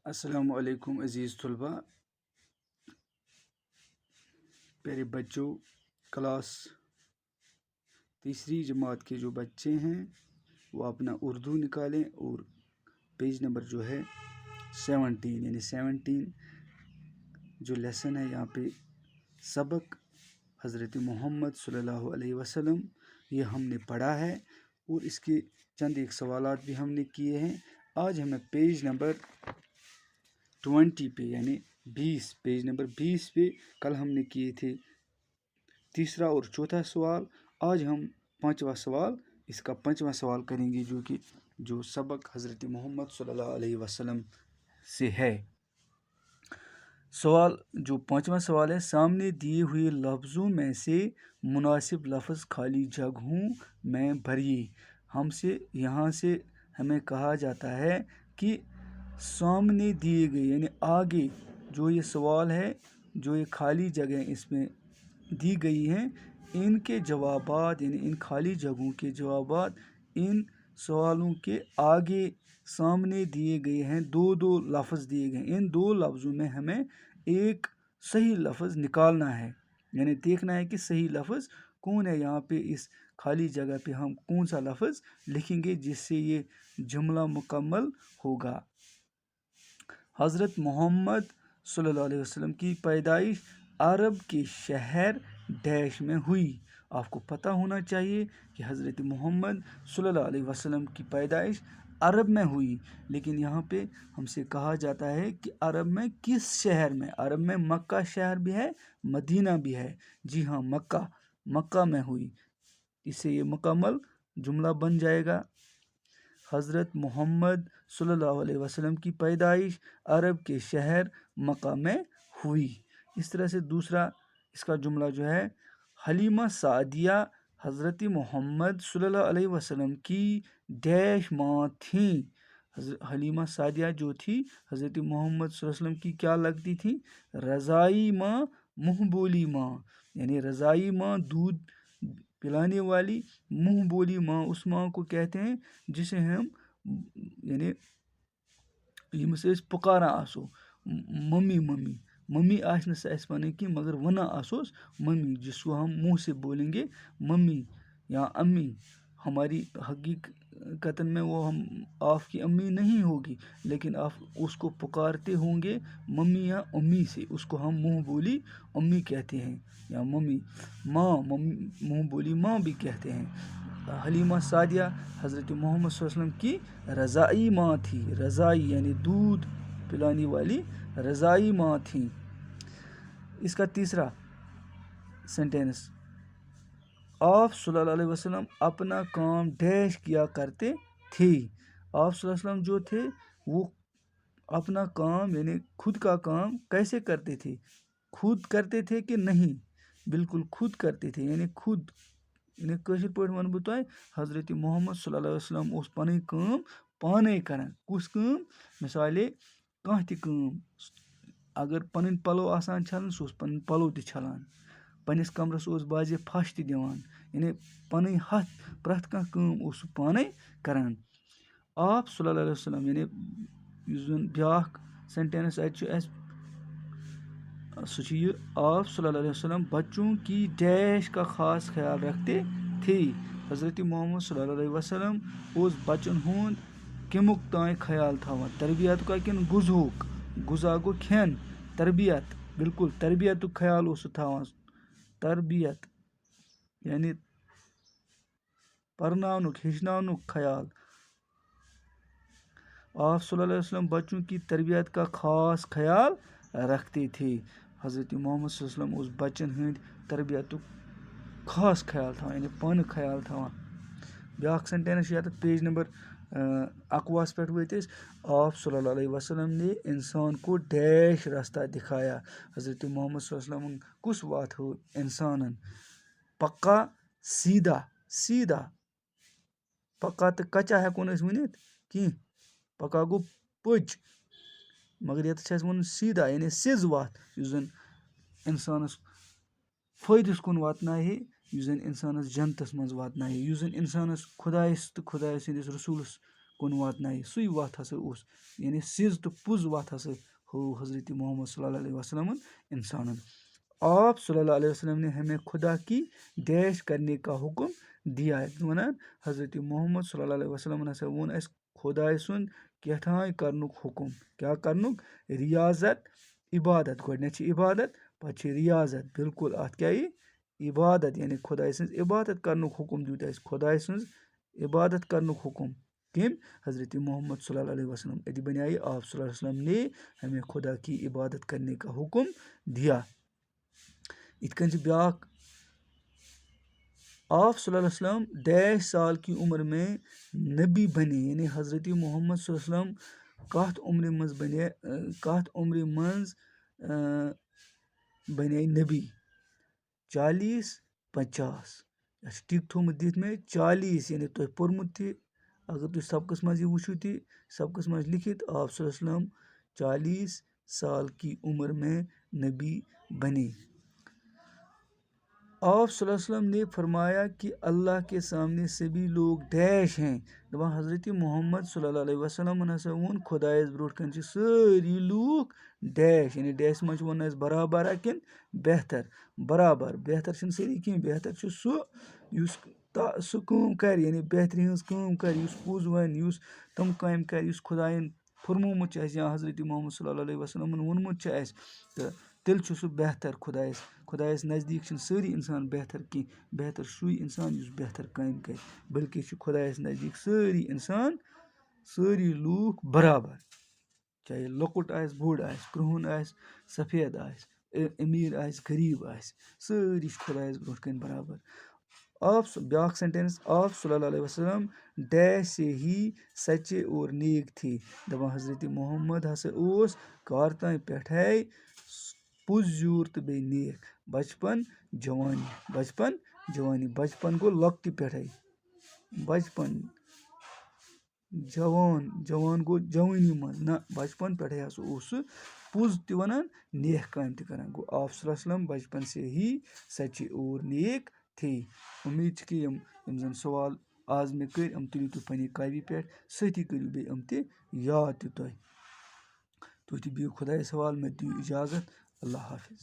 السلام علیکم عزیز طلبہ، پیارے بچوں، کلاس تیسری جماعت کے جو بچے ہیں وہ اپنا اردو نکالیں اور پیج نمبر جو ہے 17 جو لیسن ہے یہاں پہ سبق حضرت محمد صلی اللہ علیہ وسلم یہ ہم نے پڑھا ہے اور اس کے چند ایک سوالات بھی ہم نے کیے ہیں۔ آج ہمیں پیج نمبر 20 پہ یعنی 20 پیج نمبر 20 پہ کل ہم نے کیے تھے تیسرا اور چوتھا سوال۔ آج ہم پانچواں سوال اس کا پانچواں سوال کریں گے جو سبق حضرت محمد صلی اللہ علیہ وسلم سے ہے۔ سوال جو پانچواں سوال ہے، سامنے دیے ہوئے لفظوں میں سے مناسب لفظ خالی جگہوں میں بھریے۔ یہاں سے ہمیں کہا جاتا ہے کہ سامنے دیے گئے یعنی آگے جو یہ سوال ہے، جو یہ خالی جگہیں اس میں دی گئی ہیں، ان کے جوابات یعنی ان خالی جگہوں کے جوابات ان سوالوں کے آگے سامنے دیے گئے ہیں، دو لفظ دیے گئے ہیں۔ ان دو لفظوں میں ہمیں ایک صحیح لفظ نکالنا ہے، یعنی دیکھنا ہے کہ صحیح لفظ کون ہے۔ یہاں پہ اس خالی جگہ پہ ہم کون سا لفظ لکھیں گے جس سے یہ جملہ مکمل ہوگا۔ حضرت محمد صلی اللہ علیہ وسلم کی پیدائش عرب کے شہر ڈیش میں ہوئی۔ آپ کو پتہ ہونا چاہیے کہ حضرت محمد صلی اللہ علیہ وسلم کی پیدائش عرب میں ہوئی، لیکن یہاں پہ ہم سے کہا جاتا ہے کہ عرب میں کس شہر میں؟ عرب میں مکہ شہر بھی ہے، مدینہ بھی ہے۔ جی ہاں، مکہ میں ہوئی۔ اس سے یہ مکمل جملہ بن جائے گا۔ حضرت محمد صلی اللہ علیہ وسلم کی پیدائش عرب کے شہر مکہ میں ہوئی۔ اس طرح سے دوسرا اس کا جملہ جو ہے، حلیمہ سعدیہ حضرت محمد صلی اللہ علیہ وسلم کی ڈیش ماں تھیں۔ حلیمہ سعدیہ جو تھی حضرت محمد صلی اللہ علیہ وسلم کی کیا لگتی تھی؟ رضائی ماں، منہ بولی ماں، یعنی رضائی ماں دودھ پلانے والی، منہ بولی ماں اس ماں کو کہتے ہیں جسے ہم یعنی یمس أسۍ پکاران آسو ممی ممی، ممی آس نہٕ سۄ اَسہِ پَنٕنۍ کینٛہہ مگر وَنان آسوس ممی، جس کو ہم منہ سے بولیں گے ممی یا امی۔ ہماری حقیقت میں وہ ہم آپ کی امی نہیں ہوگی، لیکن آپ اس کو پکارتے ہوں گے ممی یا امی سے، اس کو ہم منہ بولی امی کہتے ہیں یا ممی، ماں منہ بولی ماں بھی کہتے ہیں۔ حلیمہ سعدیہ حضرت محمد صلی اللہ علیہ وسلم کی رضائی ماں تھی۔ رضائی یعنی دودھ پلانے والی رضائی ماں تھیں۔ اس کا تیسرا سینٹینس، آپ صلی اللہ علیہ وسلم اپنا کام ڈیش کیا کرتے تھے۔ آپ صلی اللہ علیہ وسلم جو تھے وہ اپنا کام یعنی خود کا کام کیسے کرتے تھے؟ خود کرتے تھے کہ نہیں؟ بالکل خود کرتے تھے، یعنی خود یعنی کٲشِر پٲٹھۍ وَنہٕ بہٕ تۄہہِ حضرت محمد صلی اللہ علیہ وسلم اوس پَنٕنۍ کٲم پانَے کران۔ کُس کٲم؟ مثالے کانٛہہ تہِ کٲم، اگر پَنٕنۍ پَلو آسان چھَلٕنۍ سُہ اوس پَنٕنۍ پَلو تہِ چھَلان، پنٛنِس کمرس اوس باضے پھش تہِ دِوان، یعنی پَنٕنۍ پرٛٮ۪تھ کانٛہہ کٲم اوس سُہ پانَے کران۔ آپ صلی اللہ علیہ وسلم یعنی یُس زَن بیٛاکھ سینٹینس اَتہِ چھُ اَسہِ سُہ چھُ یہِ، آپ صلی اللہ علیہ وسلم بچوں کی ڈیش کا خاص خیال رکھتے تھے۔ حضرت محمد صلی اللہ علیہ وسلم اوس بچن ہُنٛد کمیُک تام خیال تھاوان، تربیت کا کِنہٕ غذہُک؟ غذا گوٚو کھٮ۪ن، تربیت، بالکل تربیتُک خیال اوس سُہ تھاوان۔ تربیت یعنی پرناونُک، ہیٚچھناونُک خیال۔ آپ صلی اللہ علیہ وسلم بچوں کی تربیت کا خاص خیال رکھتے تھے۔ حضرت محمد صلی اللہ علیہ وسلم اوس بچن ہٕنٛدۍ تربیتُک خاص خیال تھاوان، یعنی پانہٕ خیال تھاوان۔ بیٛاکھ سینٹینس چھُ ییٚتٮ۪تھ پیج نمبر 21 پٮ۪ٹھ وٲتۍ أسۍ، آپ صلی اللہ علیہ وسلم نے انسان کو ڈیش راستہ دکھایا۔ حضرت محمد صلی اللہ علیہ وسلم کُس وَتھ ہٲو اِنسانن؟ پکا، سیٖدا۔ پکا تہٕ کچا ہٮ۪کو نہٕ أسۍ ؤنِتھ کینٛہہ، پکا گوٚو پٔچ، مگر ییٚتٮ۪تھ چھِ اَسہِ وَنُن سیٖدا یعنی سیٚز وَتھ یُس زَن اِنسانَس فٲیدَس کُن واتنایہِ، یُس زَن اِنسانَس جنتَس منٛز واتنایہِ، یُس زَن اِنسانَس خۄدایَس تہٕ خۄداے سٕنٛدِس رسوٗلَس کُن واتنایہِ سُے وَتھ ہسا اوس یعنی سِز تہٕ پوٚز وَتھ ہسا ہٲو حضرت محمد صلی اللہ علیہ وسلمن انسانن. آپ صلی اللہ علیہ وسلم نے ہمیں خدا کی ڈیش کرنے کا حکم دیا ہے. وَنان حضرت محمد صلی اللہ علیہ وسلمن ہسا ووٚن اَسہِ خۄداے سُنٛد کیٛاتھانۍ کرنُک حکم. کیٛاہ کرنُک؟ ریاضت عبادت. گۄڈٕنٮ۪تھ چھِ عبادت پتہٕ چھِ ریاضت. بالکل اَتھ کیٛاہ یی؟ عبادت. یعنی خۄداے سٕنٛز عبادت کرنُک حکم دیُت اَسہِ. خۄداے سٕنٛز عبادت کرنُک حکم کٔمۍ؟ حضرت محمد صلی اللہ علیہ وسلم. اَتہِ بنے یہِ آپ صلی اللہ علیہ وسلم نے ہمیں خدا کی عبادت کرنے کا حکم دیا. یِتھ کٔنۍ چھِ بیٛاکھ آپ صلی اللہ علیہ وسلم ڈیش سال کی عمر میں نبی بنے. یعنی حضرت محمد صلی اللہ علیہ وسلم کَتھ عمرِ منٛز بنے کَتھ عمرِ منٛز بنے نبی؟ 40-50. اَسہِ چھُ ٹِک تھوٚمُت دِتھ مےٚ 40. یعنی تۄہہِ پوٚرمُت تہِ اگر تُہۍ سبقس منٛز یہِ وٕچھِو تہِ سبقس منٛز لیکھِتھ آپ صلی اللہ علیہ وسلم 40 سال کی عمر میں نبی بنے. آپ صلی اللہ علیہ وسلم نے فرمایا کہ اللہ کے سامنے سبھی لوگ ڈیش ہیں. دَپان حضرت محمد صلی اللہ علیہ وسلمن ہسا ووٚن خۄدایَس برونٛٹھ کَنۍ چھِ سٲری لوٗکھ ڈیش. یعنی ڈیشَس منٛز چھُ وَنُن اَسہِ برابر کِنہٕ بہتر؟ برابر. بہتر چھِنہٕ سٲری کینٛہہ. بہتر چھُ سُہ یُس سُہ کٲم کَرِ یعنی بہتری ہٕنٛز کٲم کَرِ یُس پوٚز وَنہِ یُس تِم کامہِ کَرِ یُس خۄدایَن فرمومُت چھُ اَسہِ یا حضرت محمد صلی اللہ علیہ وسلمن ووٚنمُت چھُ اَسہِ تہٕ تیٚلہِ چھُ سُہ بہتر خۄدایَس نزدیٖک چھِنہٕ سٲری اِنسان بہتر کینٛہہ. بہتر چھُ سُے اِنسان یُس بہتر کامہِ کَرِ. بلکہِ چھُ خۄدایَس نزدیٖک سٲری اِنسان سٲری لوٗکھ برابر. چاہے لۄکُٹ آسہِ بوٚڑ آسہِ کرٛہُن آسہِ سفید آسہِ أمیٖر آسہِ غریٖب آسہِ سٲری چھِ خۄدایَس برونٛٹھ کَنۍ برابر. آپ بیٛاکھ سٮ۪نٹٮ۪نٕس آپ صلی اللہ علیہ وسلم ڈیش سے ہی سچے اور نیک تھے. دَپان حضرت محمد ہسا اوس کار تانۍ پٮ۪ٹھَے پوٚز زیوٗر تہٕ بیٚیہِ نیک. بچپن جوانی. بچپن جوانی. بچپن گوٚو لۄکٹہِ پٮ۪ٹھَے. بچپن جوان گوٚو جوٲنی منٛز. نہ بچپن پٮ۪ٹھَے ہسا اوس سُہ پوٚز تہِ وَنان نیک کامہِ تہِ کران. گوٚو آپ صلی اللہ علیہ وسلم بچپن سے ہی سچے اور نیک تھے. اُمید چھِ کہِ یِم زَن سوال آز مےٚ کٔرۍ یِم تُلِو تُہۍ پنٛنہِ کاپی پٮ۪ٹھ سۭتی کٔرِو بیٚیہِ یِم تہِ یاد تہِ تۄہہِ. تُہۍ تہِ بِہِو خۄدایَس حوالہٕ. مےٚ دِیِو اِجازت. اللہ حافظ.